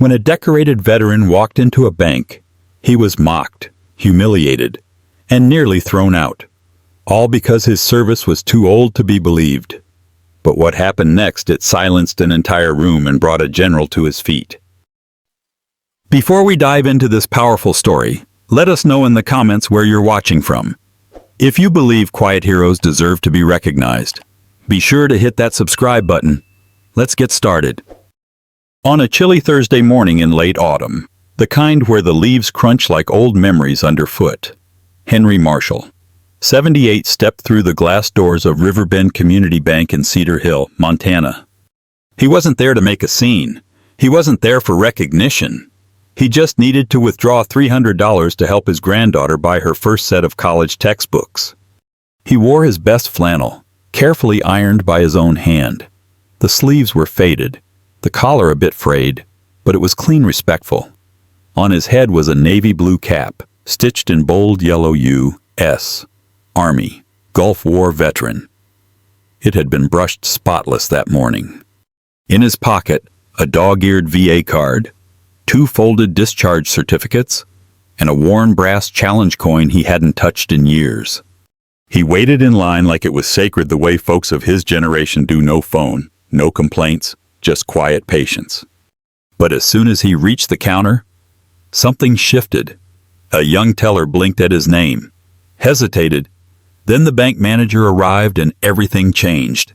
When a decorated veteran walked into a bank, he was mocked, humiliated, and nearly thrown out, all because his service was too old to be believed. But what happened next, it silenced an entire room and brought a general to his feet. Before we dive into this powerful story, let us know in the comments where you're watching from. If you believe quiet heroes deserve to be recognized, be sure to hit that subscribe button. Let's get started. On a chilly Thursday morning in late autumn, the kind where the leaves crunch like old memories underfoot, Henry Marshall, 78, stepped through the glass doors of Riverbend Community Bank in Cedar Hill, Montana. He wasn't there to make a scene. He wasn't there for recognition. He just needed to withdraw $300 to help his granddaughter buy her first set of college textbooks. He wore his best flannel, carefully ironed by his own hand. The sleeves were faded, the collar a bit frayed, but it was clean, respectful. On his head was a navy blue cap, stitched in bold yellow U.S. Army, Gulf War veteran. It had been brushed spotless that morning. In his pocket, a dog-eared VA card, 2 folded discharge certificates, and a worn brass challenge coin he hadn't touched in years. He waited in line like it was sacred, the way folks of his generation do. No phone, no complaints, just quiet patience. But as soon as he reached the counter, something shifted. A young teller blinked at his name, hesitated. Then the bank manager arrived and everything changed.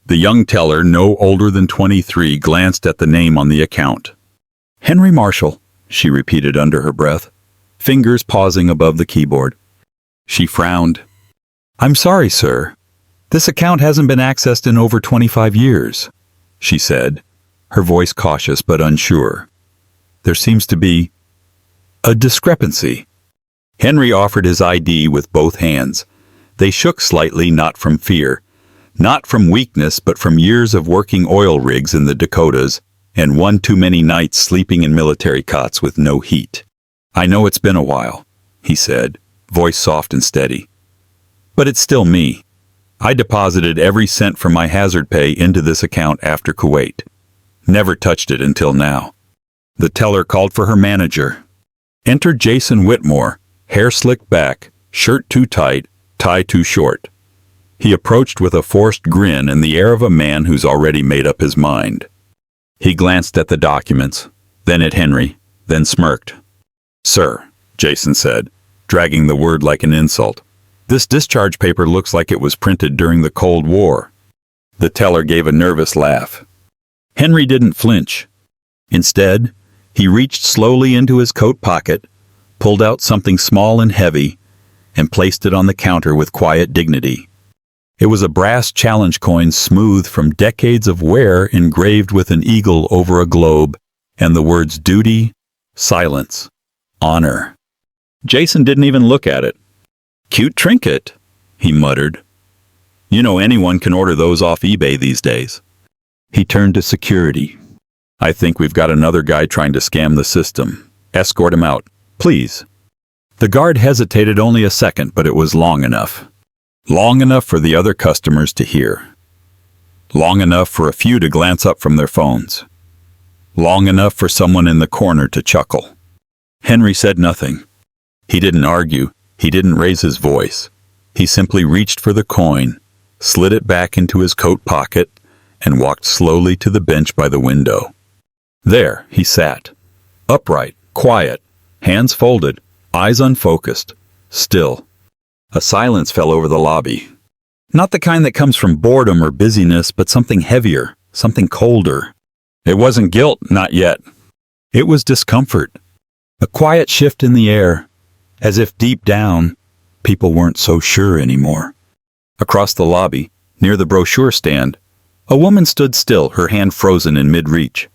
The young teller, no older than 23, glanced at the name on the account. "Henry Marshall," she repeated under her breath, fingers pausing above the keyboard. She frowned. "I'm sorry, sir. This account hasn't been accessed in over 25 years, she said, her voice cautious but unsure. "There seems to be a discrepancy." Henry offered his ID with both hands. They shook slightly, not from fear, not from weakness, but from years of working oil rigs in the Dakotas and one too many nights sleeping in military cots with no heat. "I know it's been a while," he said, voice soft and steady. "But it's still me. I deposited every cent from my hazard pay into this account after Kuwait. Never touched it until now." The teller called for her manager. Entered Jason Whitmore, hair slicked back, shirt too tight, tie too short. He approached with a forced grin and the air of a man who's already made up his mind. He glanced at the documents, then at Henry, then smirked. "Sir," Jason said, dragging the word like an insult, "this discharge paper looks like it was printed during the Cold War." The teller gave a nervous laugh. Henry didn't flinch. Instead, he reached slowly into his coat pocket, pulled out something small and heavy, and placed it on the counter with quiet dignity. It was a brass challenge coin, smooth from decades of wear, engraved with an eagle over a globe, and the words duty, silence, honor. Jason didn't even look at it. "Cute trinket," he muttered. "You know, anyone can order those off eBay these days." He turned to security. "I think we've got another guy trying to scam the system. Escort him out, please." The guard hesitated only a second, but it was long enough. Long enough for the other customers to hear. Long enough for a few to glance up from their phones. Long enough for someone in the corner to chuckle. Henry said nothing. He didn't argue. He didn't raise his voice. He simply reached for the coin, slid it back into his coat pocket, and walked slowly to the bench by the window. There he sat, upright, quiet, hands folded, eyes unfocused, still. A silence fell over the lobby. Not the kind that comes from boredom or busyness, but something heavier, something colder. It wasn't guilt, not yet. It was discomfort. A quiet shift in the air, as if deep down, people weren't so sure anymore. Across the lobby, near the brochure stand, a woman stood still, her hand frozen in mid-reach.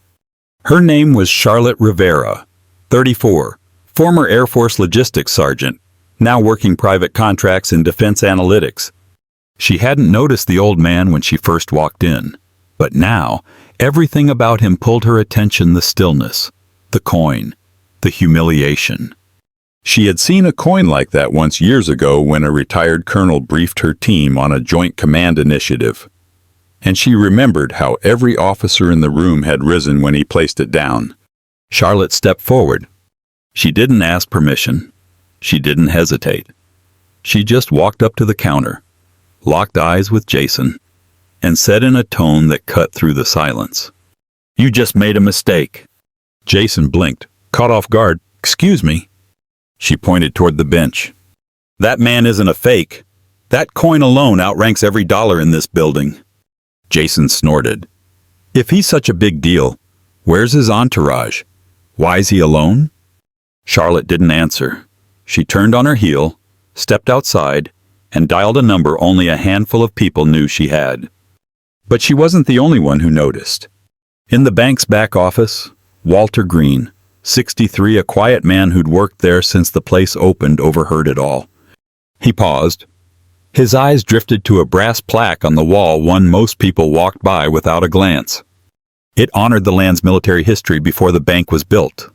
Her name was Charlotte Rivera, 34, former Air Force logistics sergeant, now working private contracts in defense analytics. She hadn't noticed the old man when she first walked in, but now everything about him pulled her attention: the stillness, the coin, the humiliation. She had seen a coin like that once years ago when a retired colonel briefed her team on a joint command initiative, and she remembered how every officer in the room had risen when he placed it down. Charlotte stepped forward. She didn't ask permission. She didn't hesitate. She just walked up to the counter, locked eyes with Jason, and said in a tone that cut through the silence, "You just made a mistake." Jason blinked, caught off guard. "Excuse me." She pointed toward the bench. "That man isn't a fake. That coin alone outranks every dollar in this building." Jason snorted. "If he's such a big deal, where's his entourage? Why's he alone?" Charlotte didn't answer. She turned on her heel, stepped outside, and dialed a number only a handful of people knew she had. But she wasn't the only one who noticed. In the bank's back office, Walter Green, 63, a quiet man who'd worked there since the place opened, overheard it all. He paused. His eyes drifted to a brass plaque on the wall, one most people walked by without a glance. It honored the land's military history before the bank was built.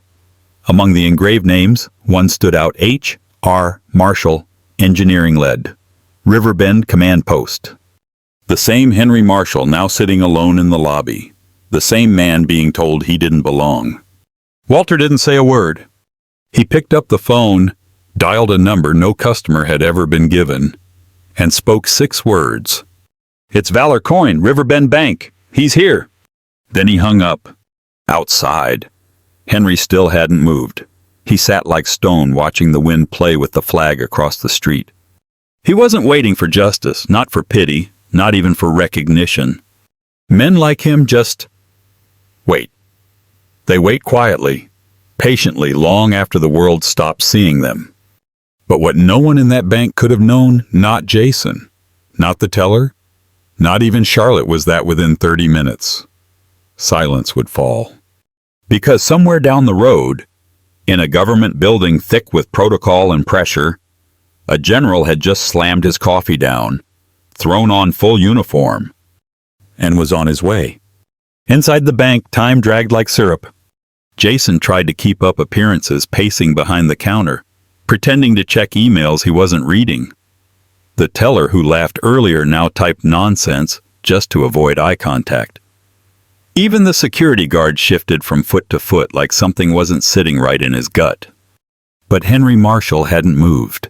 Among the engraved names, one stood out: H.R. Marshall, Engineering Lead, Riverbend Command Post. The same Henry Marshall now sitting alone in the lobby. The same man being told he didn't belong. Walter didn't say a word. He picked up the phone, dialed a number no customer had ever been given, and spoke 6 words. "It's Valor Coin, Riverbend Bank. He's here." Then he hung up. Outside, Henry still hadn't moved. He sat like stone, watching the wind play with the flag across the street. He wasn't waiting for justice, not for pity, not even for recognition. Men like him just wait. They wait quietly, patiently, long after the world stops seeing them. But what no one in that bank could have known, not Jason, not the teller, not even Charlotte, was that within 30 minutes, silence would fall. Because somewhere down the road, in a government building thick with protocol and pressure, a general had just slammed his coffee down, thrown on full uniform, and was on his way. Inside the bank, time dragged like syrup. Jason tried to keep up appearances, pacing behind the counter, pretending to check emails he wasn't reading. The teller who laughed earlier now typed nonsense just to avoid eye contact. Even the security guard shifted from foot to foot like something wasn't sitting right in his gut. But Henry Marshall hadn't moved.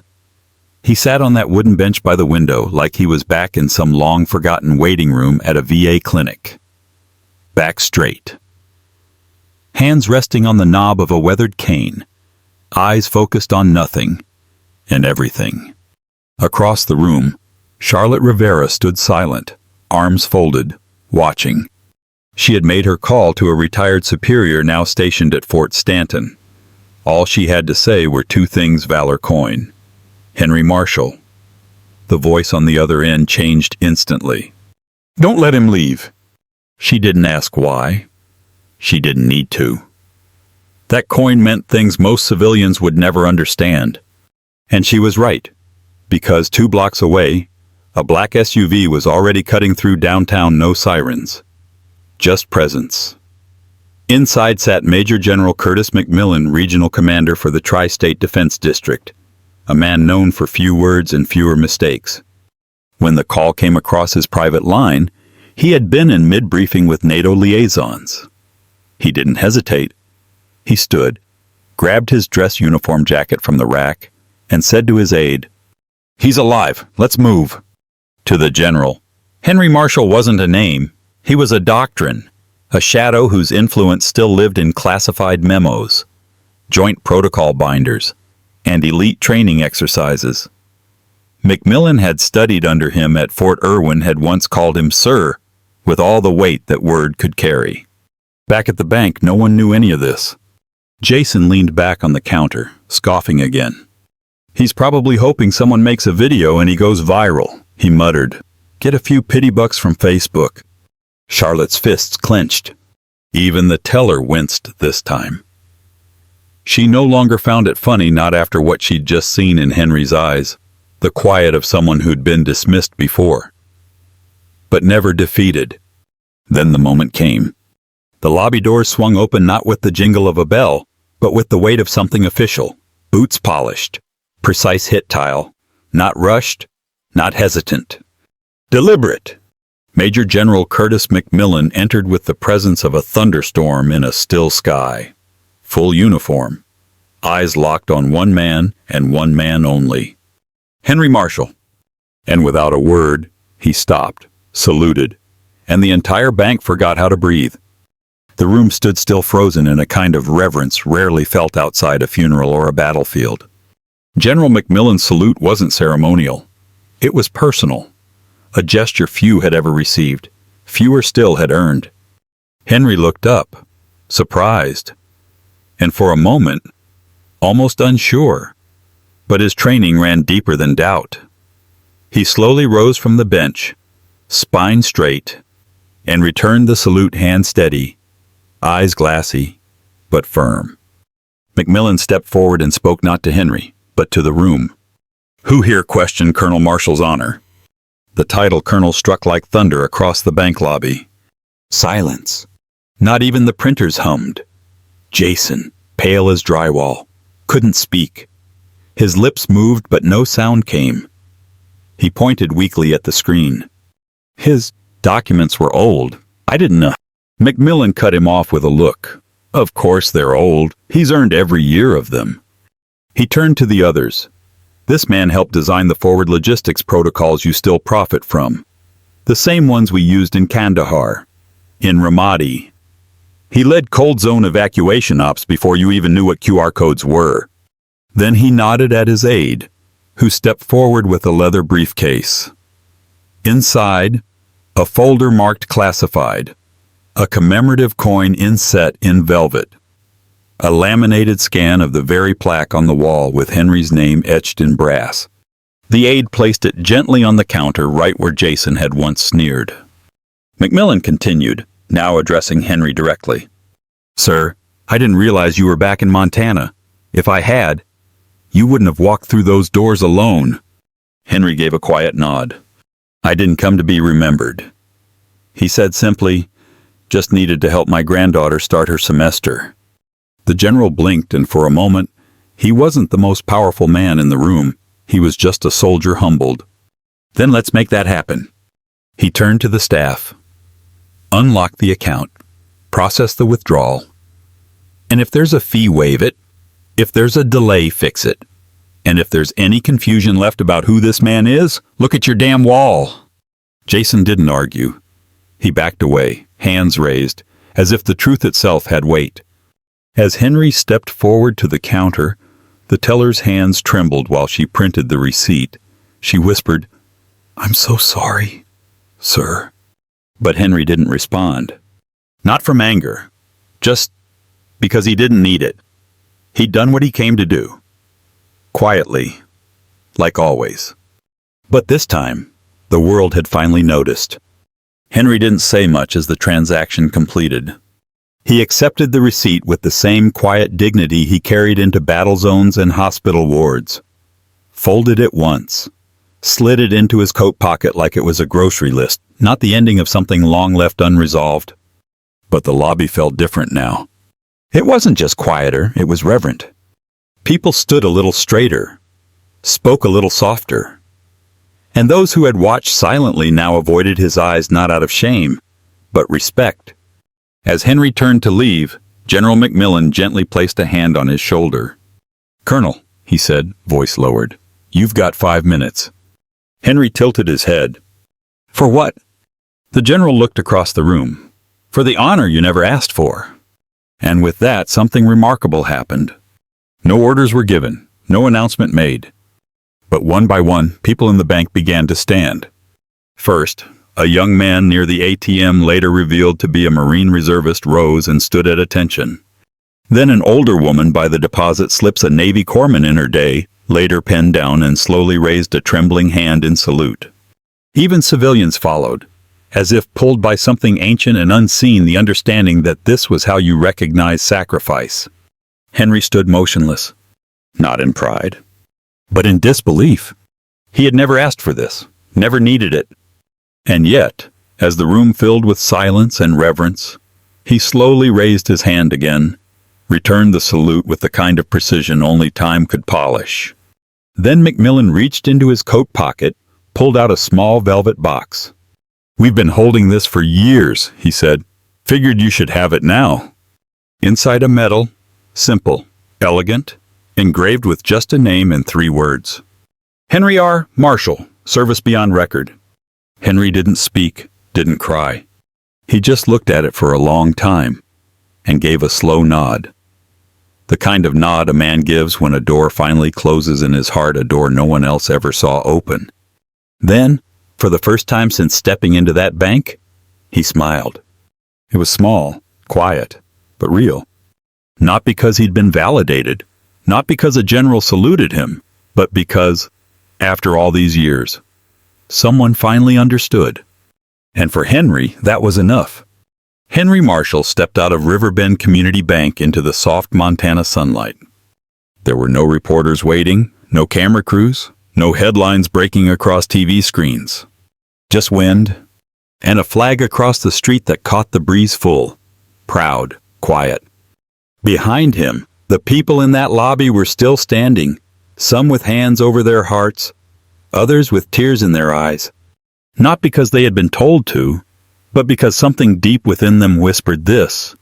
He sat on that wooden bench by the window like he was back in some long-forgotten waiting room at a VA clinic. Back straight. Hands resting on the knob of a weathered cane. Eyes focused on nothing and everything. Across the room, Charlotte Rivera stood silent, arms folded, watching. She had made her call to a retired superior now stationed at Fort Stanton. All she had to say were 2 things: Valor Coin. Henry Marshall. The voice on the other end changed instantly. "Don't let him leave." She didn't ask why. She didn't need to. That coin meant things most civilians would never understand. And she was right, because 2 blocks away, a black SUV was already cutting through downtown, no sirens. Just presence. Inside sat Major General Curtis McMillan, Regional Commander for the Tri-State Defense District, a man known for few words and fewer mistakes. When the call came across his private line, he had been in mid-briefing with NATO liaisons. He didn't hesitate. He stood, grabbed his dress uniform jacket from the rack, and said to his aide, "He's alive. Let's move." To the general, Henry Marshall wasn't a name. He was a doctrine, a shadow whose influence still lived in classified memos, joint protocol binders, and elite training exercises. McMillan had studied under him at Fort Irwin, had once called him Sir, with all the weight that word could carry. Back at the bank, no one knew any of this. Jason leaned back on the counter, scoffing again. "He's probably hoping someone makes a video and he goes viral," he muttered. "Get a few pity bucks from Facebook." Charlotte's fists clenched. Even the teller winced this time. She no longer found it funny, not after what she'd just seen in Henry's eyes, the quiet of someone who'd been dismissed before, but never defeated. Then the moment came. The lobby doors swung open, not with the jingle of a bell, but with the weight of something official. Boots polished, precise hit tile, not rushed, not hesitant. Deliberate. Major General Curtis McMillan entered with the presence of a thunderstorm in a still sky. full uniform, eyes locked on one man and one man only. Henry Marshall. And without a word, he stopped, saluted, and the entire bank forgot how to breathe. The room stood still, frozen in a kind of reverence rarely felt outside a funeral or a battlefield. General McMillan's salute wasn't ceremonial. It was personal, a gesture few had ever received, fewer still had earned. Henry looked up, surprised, and for a moment, almost unsure, but his training ran deeper than doubt. He slowly rose from the bench, spine straight, and returned the salute, hand steady, eyes glassy, but firm. McMillan stepped forward and spoke not to Henry, but to the room. "Who here questioned Colonel Marshall's honor?" The title Colonel struck like thunder across the bank lobby. Silence. Not even the printers hummed. Jason, pale as drywall, couldn't speak. His lips moved, but no sound came. He pointed weakly at the screen. "His documents were old. I didn't know." McMillan cut him off with a look. "Of course they're old. He's earned every year of them." He turned to the others. "This man helped design the forward logistics protocols you still profit from. The same ones we used in Kandahar, in Ramadi. He led cold zone evacuation ops before you even knew what QR codes were." Then he nodded at his aide, who stepped forward with a leather briefcase. Inside, a folder marked classified, a commemorative coin inset in velvet, a laminated scan of the very plaque on the wall with Henry's name etched in brass. The aide placed it gently on the counter right where Jason had once sneered. McMillan continued, now addressing Henry directly. "Sir, I didn't realize you were back in Montana. If I had, you wouldn't have walked through those doors alone." Henry gave a quiet nod. "I didn't come to be remembered." He said simply, "Just needed to help my granddaughter start her semester." The general blinked, and for a moment, he wasn't the most powerful man in the room. He was just a soldier humbled. "Then let's make that happen." He turned to the staff. "Unlock the account. Process the withdrawal. And if there's a fee, waive it. If there's a delay, fix it. And if there's any confusion left about who this man is, look at your damn wall." Jason didn't argue. He backed away, hands raised, as if the truth itself had weight. As Henry stepped forward to the counter, the teller's hands trembled while she printed the receipt. She whispered, "I'm so sorry, sir." But Henry didn't respond. Not from anger, just because he didn't need it. He'd done what he came to do. Quietly, like always. But this time, the world had finally noticed. Henry didn't say much as the transaction completed. He accepted the receipt with the same quiet dignity he carried into battle zones and hospital wards. Folded it once, slid it into his coat pocket like it was a grocery list, not the ending of something long left unresolved. But the lobby felt different now. It wasn't just quieter, it was reverent. People stood a little straighter, spoke a little softer. And those who had watched silently now avoided his eyes not out of shame, but respect. As Henry turned to leave, General McMillan gently placed a hand on his shoulder. "Colonel," he said, voice lowered, "you've got 5 minutes." Henry tilted his head. "For what?" The general looked across the room. "For the honor you never asked for." And with that, something remarkable happened. No orders were given, no announcement made. But one by one, people in the bank began to stand. First, a young man near the ATM, later revealed to be a Marine reservist, rose and stood at attention. Then an older woman by the deposit slips, a Navy corpsman in her day, later penned down and slowly raised a trembling hand in salute. Even civilians followed, as if pulled by something ancient and unseen, the understanding that this was how you recognize sacrifice. Henry stood motionless, not in pride, but in disbelief. He had never asked for this, never needed it. And yet, as the room filled with silence and reverence, he slowly raised his hand again, returned the salute with the kind of precision only time could polish. Then McMillan reached into his coat pocket, pulled out a small velvet box. "We've been holding this for years," he said. "Figured you should have it now." Inside, a metal, simple, elegant, engraved with just a name and 3 words. Henry R. Marshall, service beyond record. Henry didn't speak, didn't cry. He just looked at it for a long time and gave a slow nod. The kind of nod a man gives when a door finally closes in his heart, a door no one else ever saw open. Then, for the first time since stepping into that bank, he smiled. It was small, quiet, but real. Not because he'd been validated, not because a general saluted him, but because, after all these years, someone finally understood. And for Henry, that was enough. Henry Marshall stepped out of Riverbend Community Bank into the soft Montana sunlight. There were no reporters waiting, no camera crews, no headlines breaking across TV screens. Just wind, and a flag across the street that caught the breeze full, proud, quiet. Behind him, the people in that lobby were still standing, some with hands over their hearts, others with tears in their eyes. Not because they had been told to, but because something deep within them whispered, "This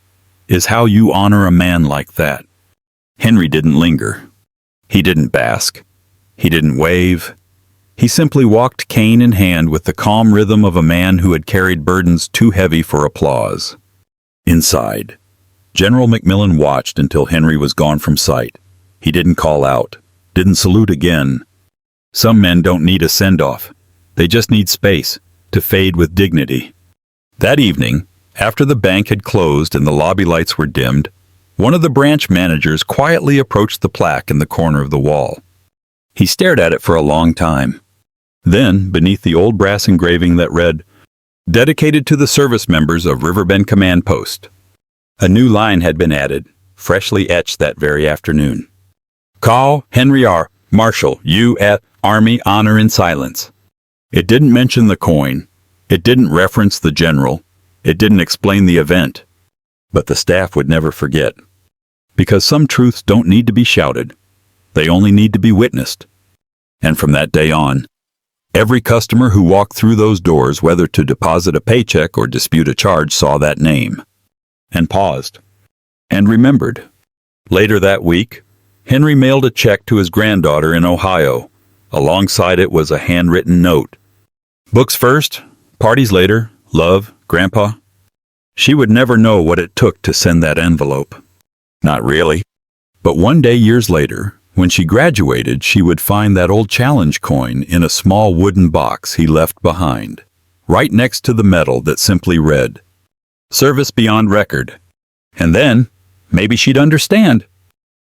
is how you honor a man like that." Henry didn't linger. He didn't bask. He didn't wave. He simply walked cane in hand with the calm rhythm of a man who had carried burdens too heavy for applause. Inside, General McMillan watched until Henry was gone from sight. He didn't call out, didn't salute again. Some men don't need a send-off. They just need space to fade with dignity. That evening, after the bank had closed and the lobby lights were dimmed, one of the branch managers quietly approached the plaque in the corner of the wall. He stared at it for a long time. Then, beneath the old brass engraving that read, "Dedicated to the service members of Riverbend Command Post," a new line had been added, freshly etched that very afternoon. "Call Henry R. Marshall, U.S. Army Honor in Silence." It didn't mention the coin. It didn't reference the general. It didn't explain the event. But the staff would never forget. Because some truths don't need to be shouted. They only need to be witnessed. And from that day on, every customer who walked through those doors, whether to deposit a paycheck or dispute a charge, saw that name. And paused. And remembered. Later that week, Henry mailed a check to his granddaughter in Ohio. Alongside it was a handwritten note. "Books first, parties later, love, Grandpa." She would never know what it took to send that envelope. Not really. But one day years later, when she graduated, she would find that old challenge coin in a small wooden box he left behind, right next to the medal that simply read, "Service Beyond Record." And then, maybe she'd understand.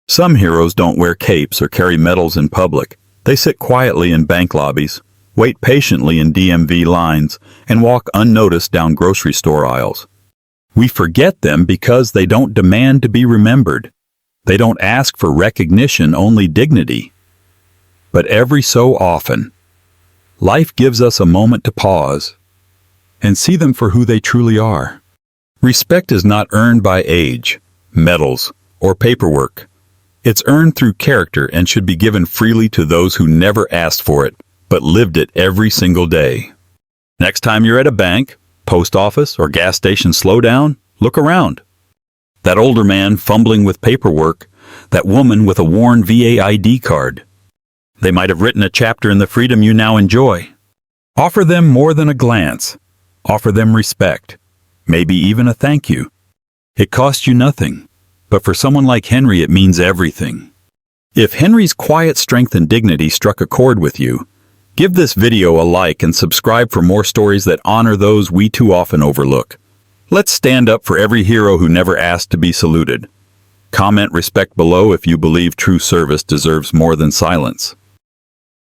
Some heroes don't wear capes or carry medals in public. They sit quietly in bank lobbies, wait patiently in DMV lines, and walk unnoticed down grocery store aisles. We forget them because they don't demand to be remembered. They don't ask for recognition, only dignity. But every so often, life gives us a moment to pause and see them for who they truly are. Respect is not earned by age, medals, or paperwork. It's earned through character and should be given freely to those who never asked for it, but lived it every single day. Next time you're at a bank, post office, or gas station, slow down, look around. That older man fumbling with paperwork, that woman with a worn VA ID card. They might have written a chapter in the freedom you now enjoy. Offer them more than a glance. Offer them respect, maybe even a thank you. It costs you nothing, but for someone like Henry it means everything. If Henry's quiet strength and dignity struck a chord with you, give this video a like and subscribe for more stories that honor those we too often overlook. Let's stand up for every hero who never asked to be saluted. Comment respect below if you believe true service deserves more than silence.